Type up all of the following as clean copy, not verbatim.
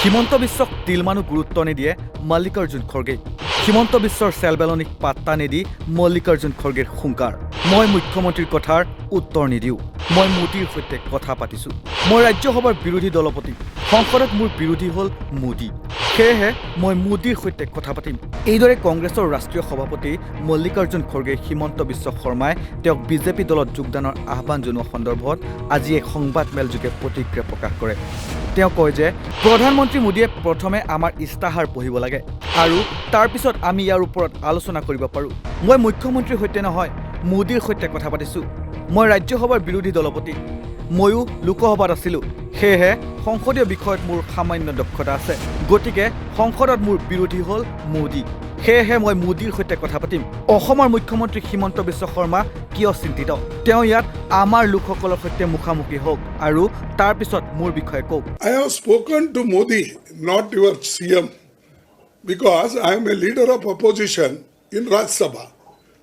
হিমন্ত বিশ্বক তিলমানো গুৰুত্ব নিদিয়ে মল্লিকাৰ্জুন খৰ্গে। হিমন্ত বিশ্বৰ চেলবেলনিক পাত্তা নিদি মল্লিকাৰ্জুন খৰ্গেৰ হুংকাৰ। মই মুখ্যমন্ত্ৰীৰ কথাৰ উত্তৰ নিদিওঁ। মই মোদীৰ সৈতে কথা পাতিছোঁ। মই ৰাজ্যসভাৰ বিৰোধী দলপতি। সংসদত মোৰ বিৰোধী হ'ল মোদী। সেয়েহে মই মোদীৰ সৈতে কথা পাতিম। এইদৰে কংগ্ৰেছৰ ৰাষ্ট্ৰীয় সভাপতি মল্লিকাৰ্জুন খৰ্গে হিমন্ত বিশ্ব শৰ্মাই তেওঁক বিজেপি দলত যোগদানৰ আহ্বান জনোৱা সন্দৰ্ভত আজি এক সংবাদমেলযোগে প্ৰতিক্ৰিয়া প্ৰকাশ কৰে। তেওঁ কয় যে প্ৰধানমন্ত্ৰী মোদীয়ে প্ৰথমে আমাৰ ইস্তাহাৰ পঢ়িব লাগে আৰু তাৰ পিছত আমি ইয়াৰ ওপৰত আলোচনা কৰিব পাৰোঁ। মই মুখ্যমন্ত্ৰীৰ সৈতে নহয়, মোদীৰ সৈতে কথা পাতিছোঁ। মই ৰাজ্যসভাৰ বিৰোধী দলপতি। ময়ো লোকসভাত আছিলোঁ। সেয়েহে সংসদীয় বিষয়ত মোৰ সামান্য দক্ষতা আছে। গতিকে সংসদত মোৰ বিৰোধী হ'ল মোদী। সেয়েহে মই মোদীৰ সৈতে কথা পাতিম। অসমৰ মুখ্যমন্ত্ৰী হিমন্ত বিশ্ব শৰ্মা কিয় চিন্তিত? তেওঁ ইয়াত আমাৰ লোকসকলৰ সৈতে মুখামুখি হওক আৰু তাৰ পিছত মোৰ বিষয়ে কওক। I have spoken to Modi, not your CM, because I am a leader of opposition in Rajya Sabha.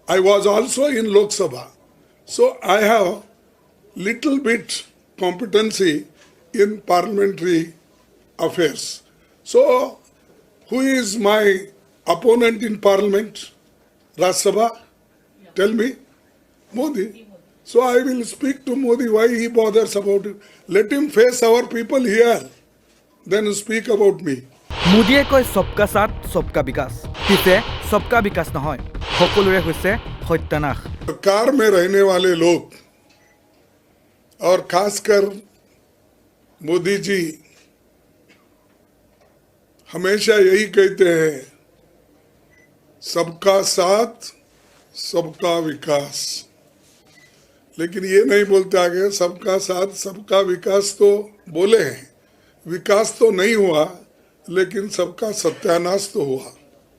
I was also in Lok Sabha. So I have little bit competency in parliamentary affairs. So who is my opponent in parliament? Rajya Sabha? Tell me. Modi. So I will speak to Modi why he bothers about it. Let him face our people here. Then speak about me. মোদীয়ে কয় সবকা সাথ সবকা বিকাশ। পিছে সবকা বিকাশ নহয়, সকলোৰে হৈছে সত্যানাশ। सरकार में रहने वाले लोग और खासकर मोदी जी हमेशा यही कहते हैं, सबका साथ सबका विकास। लेकिन ये नहीं बोलते आगे सबका साथ सबका विकास तो बोले हैं, विकास तो नहीं हुआ, लेकिन सबका सत्यानाश तो हुआ।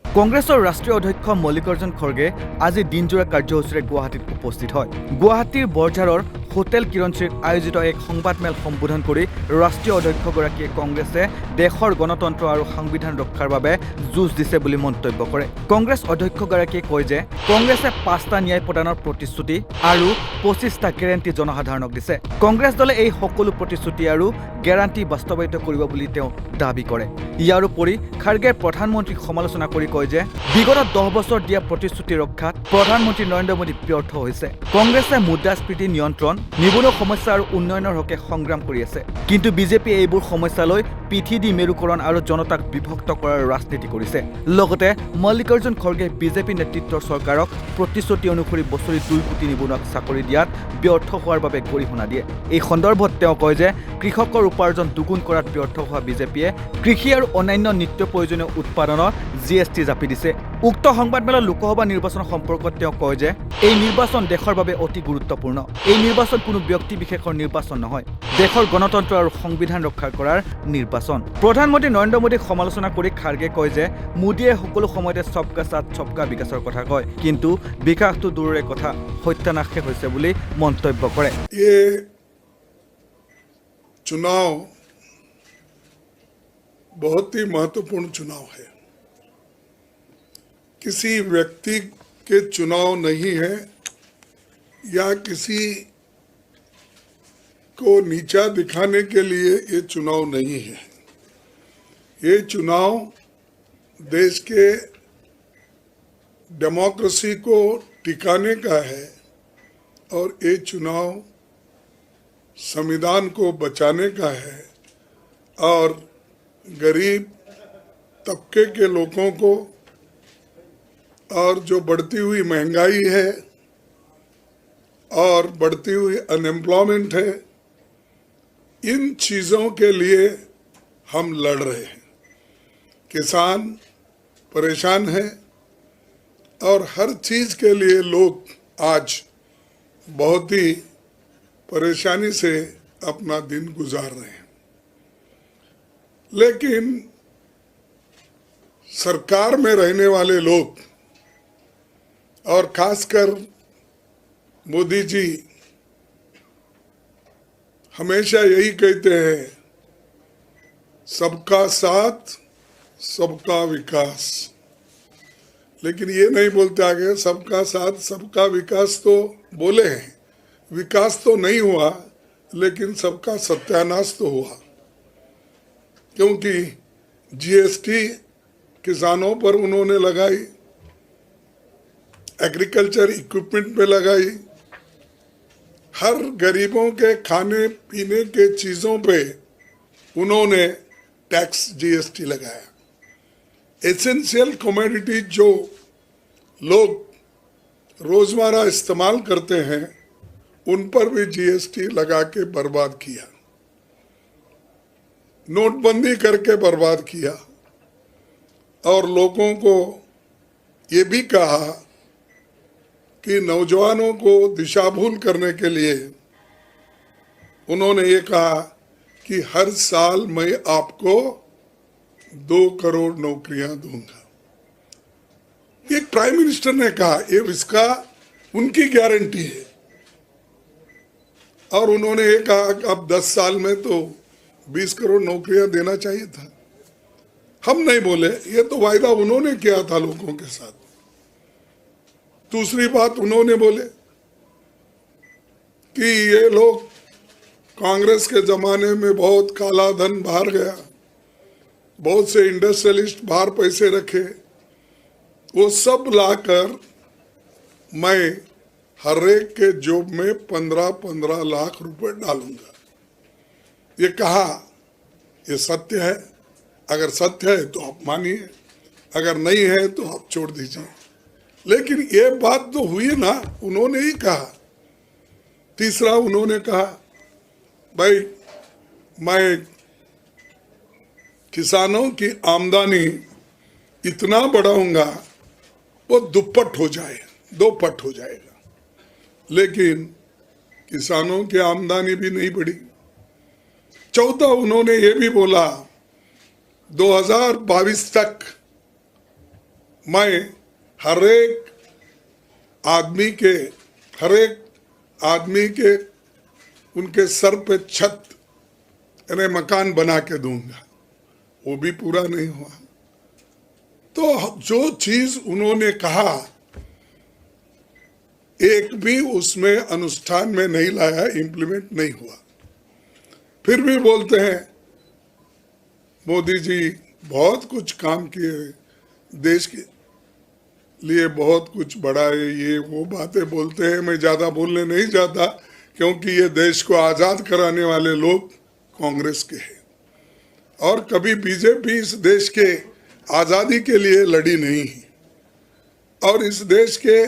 কংগ্ৰেছৰ ৰাষ্ট্ৰীয় অধ্যক্ষ মল্লিকাৰ্জুন খৰ্গে আজি দিনজোৰা কাৰ্যসূচীৰে গুৱাহাটীত উপস্থিত হয়। গুৱাহাটীৰ বৰঝাৰৰ হোটেল কিৰণশ্ৰীত আয়োজিত এক সংবাদমেল সম্বোধন কৰি ৰাষ্ট্ৰীয় অধ্যক্ষগৰাকীয়ে কংগ্ৰেছে দেশৰ গণতন্ত্ৰ আৰু সংবিধান ৰক্ষাৰ বাবে যুঁজ দিছে বুলি মন্তব্য কৰে। কংগ্ৰেছ অধ্যক্ষগৰাকীয়ে কয় যে কংগ্ৰেছে 5টা ন্যায় প্ৰদানৰ প্ৰতিশ্ৰুতি আৰু 25টা গেৰাণ্টি জনসাধাৰণক দিছে। কংগ্ৰেছ দলে এই সকলো প্ৰতিশ্ৰুতি আৰু গেৰাণ্টি বাস্তৱায়িত কৰিব বুলি তেওঁ দাবী কৰে। ইয়াৰ উপৰি খাৰ্গে প্ৰধানমন্ত্ৰীক সমালোচনা কৰি কয় যে বিগত 10 বছৰ দিয়া প্ৰতিশ্ৰুতি ৰক্ষাত প্ৰধানমন্ত্ৰী নৰেন্দ্ৰ মোদী ব্যৰ্থ হৈছে। কংগ্ৰেছে মুদ্ৰাস্ফীতি নিয়ন্ত্ৰণ, নিবনুৱা সমস্যা আৰু উন্নয়নৰ হকে সংগ্ৰাম কৰি আছে। কিন্তু বিজেপিয়ে এইবোৰ সমস্যালৈ পিঠি দি মেৰুকৰণ আৰু জনতাক বিভক্ত কৰাৰ ৰাজনীতি কৰিছে। লগতে মল্লিকাৰ্জুন খৰ্গে বিজেপি নেতৃত্বৰ চৰকাৰক প্ৰতিশ্ৰুতি অনুসৰি বছৰি 2 কোটি নিবনুৱাক চাকৰি দিয়াত ব্যৰ্থ হোৱাৰ বাবে গৰিহণা দিয়ে। এই সন্দৰ্ভত তেওঁ কয় যে কৃষকৰ উপাৰ্জন দুগুণ কৰাত ব্যৰ্থ হোৱা বিজেপিয়ে কৃষি আৰু অন্যান্য নিত্য প্ৰয়োজনীয় উৎপাদনৰ GST জাপি দিছে। উক্ত সংবাদমেলত লোকসভা নিৰ্বাচন সম্পৰ্কত তেওঁ কয় যে এই নিৰ্বাচন দেশৰ বাবে অতি গুৰুত্বপূৰ্ণ। এই নিৰ্বাচন কোনো ব্যক্তি বিশেষৰ নিৰ্বাচন নহয়, দেশৰ গণতন্ত্ৰ আৰু সংবিধান ৰক্ষা কৰাৰ নিৰ্বাচন। প্ৰধানমন্ত্ৰী নৰেন্দ্ৰ মোদীক সমালোচনা কৰি খাৰ্গে কয় যে মোদীয়ে সকলো সময়তে সবকা সাথ সবকা বিকাশৰ কথা কয়, কিন্তু বিকাশটো দূৰৰে কথা, সত্যানাশে হৈছে বুলি মন্তব্য কৰে। ये चुनाव बहुत ही महत्वपूर्ण चुनाव है। किसी व्यक्ति के चुनाव नहीं है या किसी को नीचा दिखाने के लिए ये चुनाव नहीं है। ये चुनाव देश के डेमोक्रेसी को टिकाने का है और ये चुनाव संविधान को बचाने का है और गरीब तबके के लोगों को और जो बढ़ती हुई महंगाई है और बढ़ती हुई अनएम्प्लॉयमेंट है, इन चीज़ों के लिए हम लड़ रहे हैं। किसान परेशान है और हर चीज़ के लिए लोग आज बहुत ही परेशानी से अपना दिन गुजार रहे हैं। लेकिन सरकार में रहने वाले लोग और खासकर मोदी जी हमेशा यही कहते हैं, सबका साथ सबका विकास। लेकिन ये नहीं बोलते आगे सबका साथ सबका विकास तो बोले हैं, विकास तो नहीं हुआ, लेकिन सबका सत्यानाश तो हुआ। क्योंकि जीएसटी किसानों पर उन्होंने लगाई, एग्रीकल्चर इक्विपमेंट पे लगाई, हर गरीबों के खाने पीने के चीजों पे उन्होंने टैक्स जीएसटी लगाया। एसेंशियल कमोडिटी जो लोग रोजमर्रा इस्तेमाल करते हैं उन पर भी जीएसटी लगा के बर्बाद किया, नोटबंदी करके बर्बाद किया, और लोगों को ये भी कहा कि नौजवानों को दिशाभूल करने के लिए उन्होंने ये कहा कि हर साल मैं आपको 2 करोड़ नौकरियां दूंगा। एक प्राइम मिनिस्टर ने कहा, ये इसका उनकी गारंटी है, और उन्होंने ये कहा कि अब 10 साल में तो 20 करोड़ नौकरियां देना चाहिए था। हम नहीं बोले, ये तो वायदा उन्होंने किया था लोगों के साथ। दूसरी बात उन्होंने बोले कि ये लोग कांग्रेस के जमाने में बहुत काला धन बाहर गया, बहुत से इंडस्ट्रियलिस्ट बाहर पैसे रखे, वो सब लाकर मैं हर एक के जेब में 15-15 लाख रुपए डालूंगा। ये कहा, ये सत्य है? अगर सत्य है तो आप मानिए, अगर नहीं है तो आप छोड़ दीजिए। लेकिन ये बात तो हुई ना, उन्होंने ही कहा। तीसरा उन्होंने कहा, भाई मैं किसानों की आमदनी इतना बढ़ाऊंगा वो दुप्पट हो जाए, 2 पट हो जाएगा। लेकिन किसानों की आमदनी भी नहीं बढ़ी। चौथा उन्होंने ये भी बोला 2022 तक मैं हर एक आदमी के उनके सर पे छत यानी मकान बना के दूंगा। वो भी पूरा नहीं हुआ। तो जो चीज उन्होंने कहा एक भी उसमें अनुष्ठान में नहीं लाया, इम्प्लीमेंट नहीं हुआ। फिर भी बोलते हैं मोदी जी बहुत कुछ काम किए, देश के लिए बहुत कुछ बढ़ाए, ये वो बातें बोलते हैं। मैं ज्यादा बोलने नहीं जाता क्योंकि ये देश को आजाद कराने वाले लोग कांग्रेस के हैं, और कभी बीजेपी इस देश के आजादी के लिए लड़ी नहीं, और इस देश के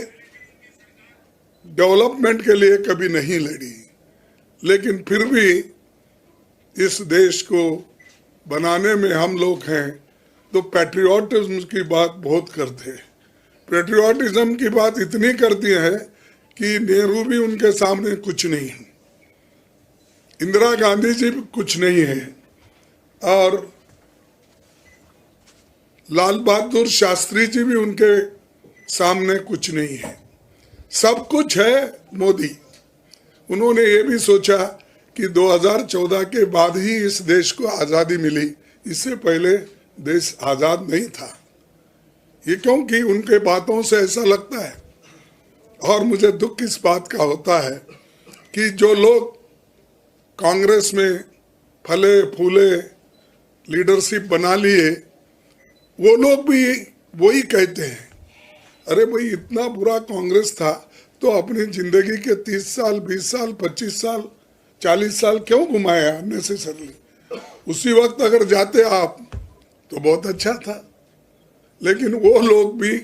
डेवलपमेंट के लिए कभी नहीं लड़ी। लेकिन फिर भी इस देश को बनाने में हम लोग हैं तो पैट्रियोटिज्म की बात बहुत करते हैं। पैट्रियोटिज्म की बात इतनी करती है कि नेहरू भी उनके सामने कुछ नहीं है, इंदिरा गांधी जी भी कुछ नहीं है, और लाल बहादुर शास्त्री जी भी उनके सामने कुछ नहीं है। सब कुछ है मोदी। उन्होंने ये भी सोचा कि 2014 के बाद ही इस देश को आजादी मिली, इससे पहले देश आजाद नहीं था। ये क्योंकि उनके बातों से ऐसा लगता है। और मुझे दुख इस बात का होता है कि जो लोग कांग्रेस में फले फूले लीडरशिप बना लिए, वो लोग भी वही कहते हैं, अरे भाई इतना बुरा कांग्रेस था तो अपनी जिंदगी के 30 साल 20 साल 25 साल 40 साल क्यों घुमाया अननेसेसरली। उसी वक्त अगर जाते आप तो बहुत अच्छा था। लेकिन वो लोग भी,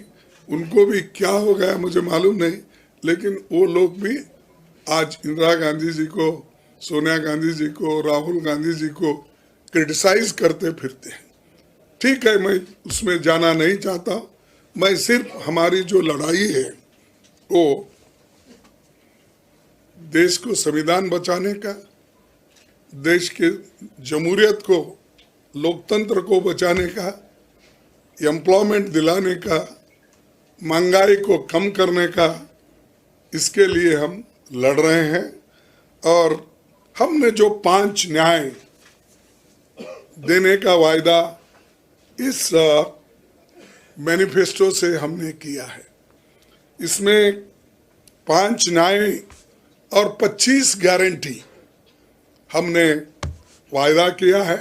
उनको भी क्या हो गया मुझे मालूम नहीं, लेकिन वो लोग भी आज इंदिरा गांधी जी को, सोनिया गांधी जी को, राहुल गांधी जी को क्रिटिसाइज करते फिरते हैं। ठीक है, मैं उसमें जाना नहीं चाहता। मैं सिर्फ हमारी जो लड़ाई है वो देश को संविधान बचाने का, देश के जमहूरियत को, लोकतंत्र को बचाने का, एम्प्लॉयमेंट दिलाने का, महंगाई को कम करने का, इसके लिए हम लड़ रहे हैं। और हमने जो 5 न्याय देने का वायदा इस मैनिफेस्टो से हमने किया है, इसमें 5 न्याय और 25 गारंटी हमने वायदा किया है,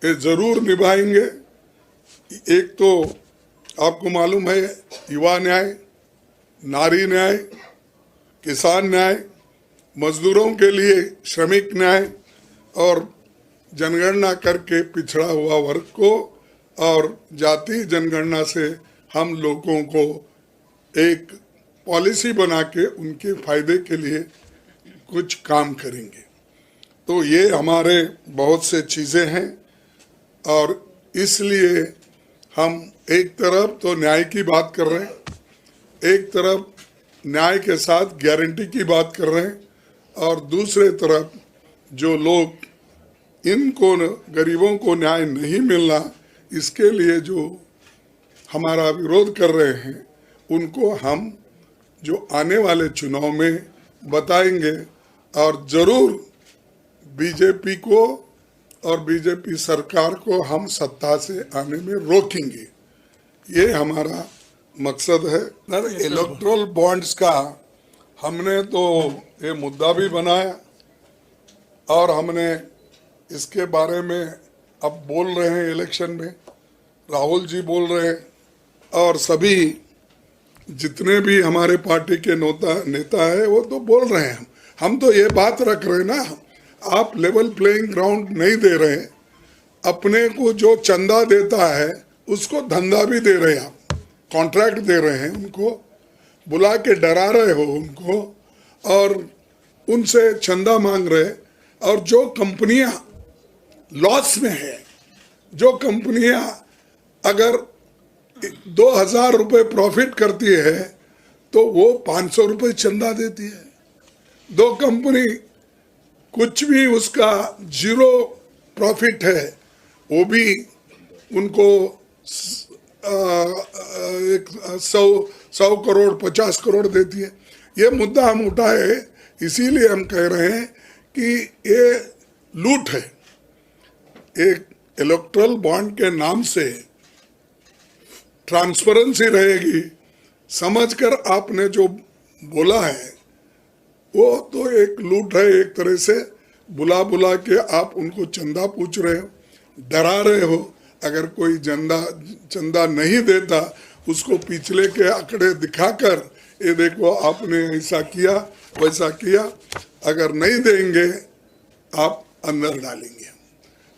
ये जरूर निभाएंगे। एक तो आपको मालूम है युवा न्याय, नारी न्याय, किसान न्याय, मजदूरों के लिए श्रमिक न्याय और जनगणना करके पिछड़ा हुआ वर्ग को और जाति जनगणना से हम लोगों को एक पॉलिसी बना के उनके फायदे के लिए कुछ काम करेंगे। तो ये हमारे बहुत से चीज़ें हैं और इसलिए हम एक तरफ तो न्याय की बात कर रहे हैं, एक तरफ न्याय के साथ गारंटी की बात कर रहे हैं और दूसरे तरफ जो लोग इनको गरीबों को न्याय नहीं मिलना इसके लिए जो हमारा विरोध कर रहे हैं उनको हम जो आने वाले चुनाव में बताएंगे और ज़रूर बीजेपी को और बीजेपी सरकार को हम सत्ता से आने में रोकेंगे। ये हमारा मकसद है। इलेक्टोरल बॉन्ड्स का हमने तो ये मुद्दा भी बनाया और हमने इसके बारे में अब बोल रहे हैं इलेक्शन में, राहुल जी बोल रहे हैं और सभी जितने भी हमारे पार्टी के नेता है वो तो बोल रहे हैं। हम तो ये बात रख रहे हैं ना, आप लेवल प्लेइंग ग्राउंड नहीं दे रहे, अपने को जो चंदा देता है उसको धंधा भी दे रहे हैं, आप कॉन्ट्रैक्ट दे रहे हैं, उनको बुला के डरा रहे हो उनको और उनसे चंदा मांग रहे। और जो कंपनियां लॉस में है, जो कंपनियां अगर 2,000 रुपये प्रॉफिट करती है तो वो 500 रुपये चंदा देती है। दो कंपनी कुछ भी उसका 0 प्रॉफिट है वो भी उनको 100 करोड़ 50 करोड़ देती है। ये मुद्दा हम उठाए इसीलिए हम कह रहे हैं कि ये लूट है। एक इलेक्टोरल बॉन्ड के नाम से ट्रांसपेरेंसी रहेगी, समझकर आपने जो बोला है वो तो एक लूट है। एक तरह से बुला बुला के आप उनको चंदा पूछ रहे हो, डरा रहे हो। अगर कोई चंदा नहीं देता उसको पिछले के आंकड़े दिखाकर ये देखो आपने ऐसा किया वैसा किया, अगर नहीं देंगे आप अंदर डालेंगे।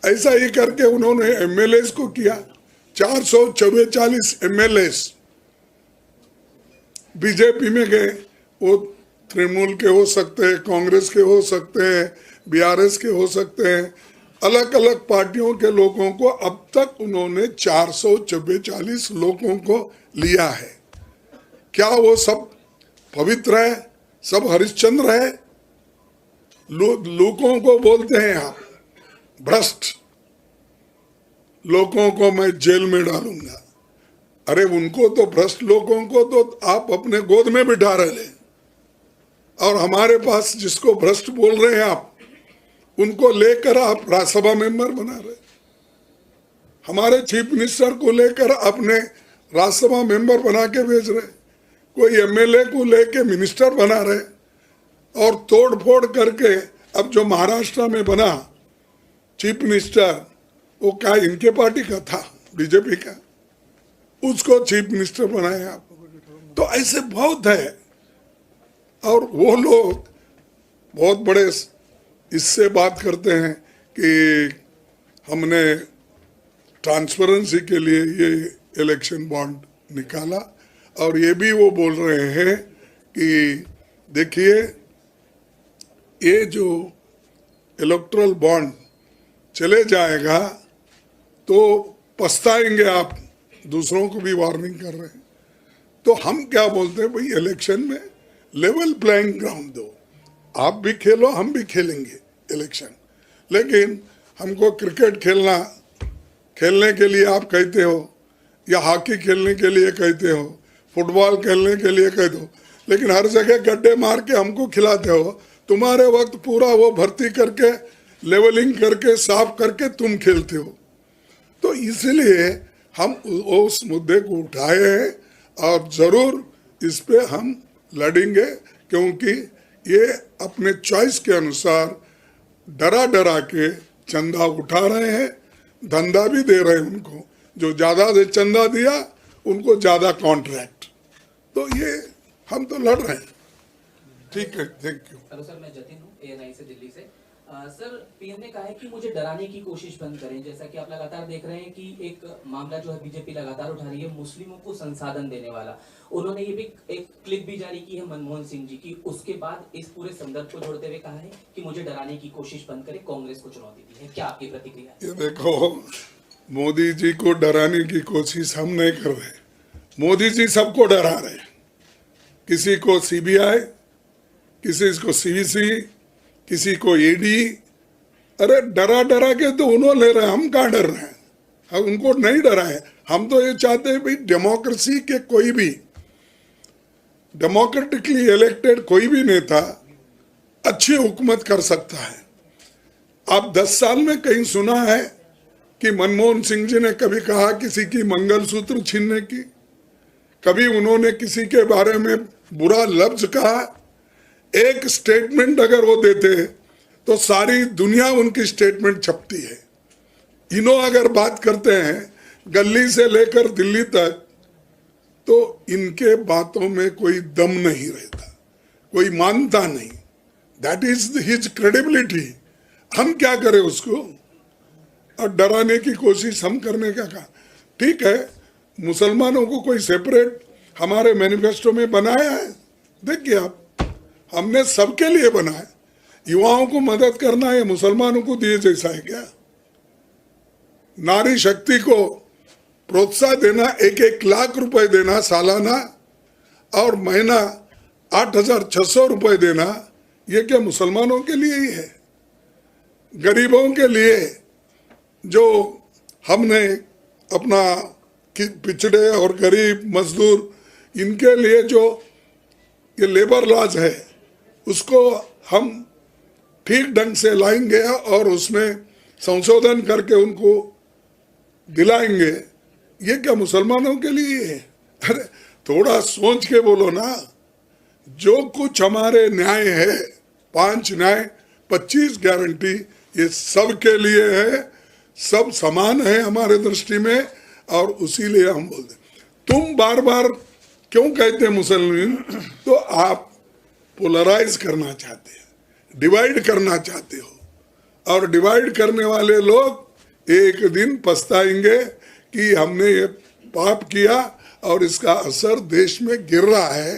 ऐसा ही करके उन्होंने एमएलएस को किया। 444 एमएलएस बीजेपी में गए, वो तृणमूल के हो सकते हैं, कांग्रेस के हो सकते हैं, बीआरएस के हो सकते हैं, अलग अलग पार्टियों के लोगों को अब तक उन्होंने 444 लोगों को लिया है। क्या वो सब पवित्र है, सब हरिश्चंद्र है? लोगों को बोलते हैं आप भ्रष्ट, लोगों को मैं जेल में डालूंगा। अरे उनको तो भ्रष्ट लोगों को तो आप अपने गोद में बिठा रहे और हमारे पास जिसको भ्रष्ट बोल रहे हैं आप उनको लेकर आप राज्यसभा मेंबर बना रहे। हमारे चीफ मिनिस्टर को लेकर अपने राज्यसभा मेंबर बना के भेज रहे, कोई एमएलए को लेके मिनिस्टर बना रहे और तोड़ फोड़ करके अब जो महाराष्ट्र में बना चीफ मिनिस्टर वो क्या इनके पार्टी का था, बीजेपी का, उसको चीफ मिनिस्टर बनाया आप। तो ऐसे बहुत है और वो लोग बहुत बड़े इससे बात करते हैं कि हमने ट्रांसपेरेंसी के लिए ये इलेक्शन बॉन्ड निकाला और ये भी वो बोल रहे हैं कि देखिए ये जो इलेक्टोरल बॉन्ड चले जाएगा तो पछताएंगे आप, दूसरों को भी वार्निंग कर रहे हैं। तो हम क्या बोलते हैं भाई, इलेक्शन में लेवल प्लेइंग ग्राउंड दो, आप भी खेलो हम भी खेलेंगे इलेक्शन। लेकिन हमको क्रिकेट खेलने के लिए आप कहते हो या हॉकी खेलने के लिए कहते हो, फुटबॉल खेलने के लिए कहते हो, लेकिन हर जगह गड्ढे मार के हमको खिलाते हो। तुम्हारे वक्त पूरा वो भर्ती करके लेवलिंग करके साफ करके तुम खेलते हो। तो इसलिए हम उस मुद्दे को उठाए हैं और ज़रूर इस पे हम लड़ेंगे, क्योंकि ये अपने चॉइस के अनुसार डरा डरा के चंदा उठा रहे हैं, धंधा भी दे रहे हैं उनको। जो ज़्यादा से चंदा दिया उनको ज़्यादा कॉन्ट्रैक्ट। तो ये हम तो लड़ रहे हैं। ठीक है, थैंक यू। हेलो सर, मैं जतिन हूँ ANI से, दिल्ली से। सर, पीएम ने कहा है कि मुझे डराने की कोशिश बंद करें। जैसा कि आप लगातार देख रहे हैं कि एक मामला जो है बीजेपी लगातार उठा रही है मुस्लिमों को संसाधन देने वाला। उन्होंने ये भी एक क्लिप भी जारी की है मनमोहन सिंह जी की। उसके बाद इस पूरे संदर्भ को जोड़ते हुए कहा है कि मुझे डराने की कोशिश बंद करें, कांग्रेस को चुनौती दी है। क्या आपकी प्रतिक्रिया है? ये देखो, मोदी जी को डराने की कोशिश हम नहीं कर रहे। मोदी जी सबको डरा रहे, किसी को CBI, किसी को CVC, किसी को ED। अरे डरा डरा के तो उन्होंने ले रहे हैं, हम कहाँ डर रहे हैं? हम उनको नहीं डराए। हम तो ये चाहते हैं भाई डेमोक्रेसी के कोई भी डेमोक्रेटिकली इलेक्टेड कोई भी नेता अच्छी हुकूमत कर सकता है। आप 10 साल में कहीं सुना है कि मनमोहन सिंह जी ने कभी कहा किसी की मंगलसूत्र छीनने की? कभी उन्होंने किसी के बारे में बुरा लफ्ज कहा? एक स्टेटमेंट अगर वो देते तो सारी दुनिया उनकी स्टेटमेंट छपती है। इन्हों अगर बात करते हैं गली से लेकर दिल्ली तक, तो इनके बातों में कोई दम नहीं रहता, कोई मानता नहीं। That is his credibility. हम क्या करें उसको? और डराने की कोशिश हम करने का कहा। ठीक है, मुसलमानों को कोई सेपरेट हमारे मैनिफेस्टो में बनाया है, देखिए आप, हमने सबके लिए बनाया। युवाओं को मदद करना है, मुसलमानों को दिए जैसा है क्या? नारी शक्ति को प्रोत्साहन देना, 1-1 लाख रुपए देना सालाना और महीना 8,600 रुपए देना, ये क्या मुसलमानों के लिए ही है? गरीबों के लिए जो हमने अपना पिछड़े और गरीब मजदूर, इनके लिए जो ये लेबर लॉज है उसको हम ठीक ढंग से लाएंगे और उसमें संशोधन करके उनको दिलाएंगे। ये क्या मुसलमानों के लिए है? अरे थोड़ा सोच के बोलो ना। जो कुछ हमारे न्याय है, 5 न्याय 25 गारंटी, ये सब के लिए है, सब समान है हमारे दृष्टि में। और उसी लिए हम बोलते, तुम बार बार क्यों कहते हैं मुसलमान? तो आप पोलराइज करना चाहते हैं, डिवाइड करना चाहते हो, और डिवाइड करने वाले लोग एक दिन पछताएंगे कि हमने ये पाप किया और इसका असर देश में गिर रहा है,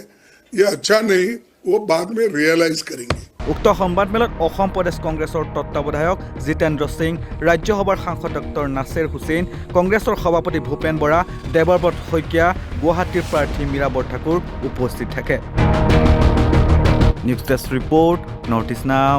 ये अच्छा नहीं, वो बाद में रियलाइज करेंगे। উক্ত সংবাদমেলত অসম প্ৰদেশ কংগ্ৰেছৰ তত্ত্বাৱধায়ক জিতেন্দ্ৰ সিং, ৰাজ্যসভাৰ সাংসদ ডক্টৰ নাছিৰ হুছেইন, কংগ্ৰেছৰ সভাপতি ভূপেন বৰা, দেৱব্ৰত শইকীয়া, গুৱাহাটীৰ প্ৰাৰ্থী মীৰা বৰঠাকুৰ উপস্থিত থাকে। নিউজ ডেস্ক ৰিপৰ্ট, নৰ্থ ইষ্ট নাও।